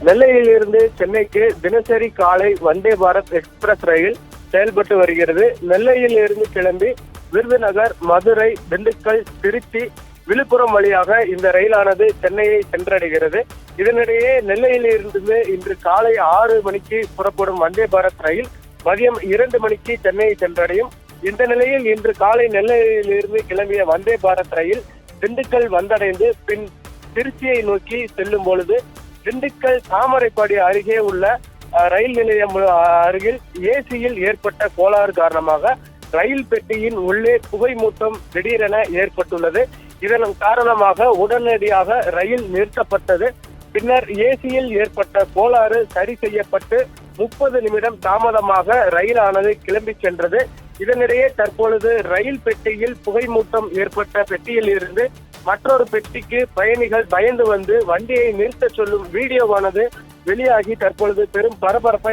நெல்லையிலிருந்து சென்னைக்கு தினசரி காலை வந்தே பாரத் எக்ஸ்பிரஸ் ரயில் செயல்பட்டு வருகிறது. நெல்லையில் இருந்து கிளம்பி விருதுநகர், மதுரை, திண்டுக்கல், திருச்சி, விழுப்புரம் வழியாக இந்த ரயிலானது சென்னையை சென்றடைகிறது. இதனிடையே நெல்லையில் இருந்து இன்று காலை 6 மணிக்கு புறப்படும் வந்தே பாரத் ரயில் மதியம் 2 மணிக்கு சென்னையை சென்றடையும். இந்த நிலையில் இன்று காலை நெல்லையிலிருந்து கிளம்பிய வந்தே பாரத் ரயில் திண்டுக்கல் வந்தடைந்து பின் திருச்சியை நோக்கி செல்லும் பொழுது திண்டுக்கல் தாமரைப்பாடி அருகே உள்ள ரயில் நிலையம் அருகில் ஏசியில் ஏற்பட்ட கோளாறு காரணமாக ரயில் பெட்டியின் உள்ளே புகை மூட்டம் திடீரென ஏற்பட்டுள்ளது. இதன் காரணமாக உடனடியாக ரயில் நிறுத்தப்பட்டது. பின்னர் ஏசியில் ஏற்பட்ட கோளாறு சரி செய்யப்பட்டு 30 நிமிடம் தாமதமாக ரயிலானது கிளம்பி சென்றது. இதனிடையே தற்பொழுது ரயில் பெட்டியில் புகை மூட்டம் ஏற்பட்ட பெட்டியில் இருந்து மற்றொரு பெட்டிக்கு பயணிகள் பயந்து வந்து வண்டியை நிறுத்த சொல்லும் வீடியோவானது வெளியாகி தற்பொழுது பெரும் பரபரப்பை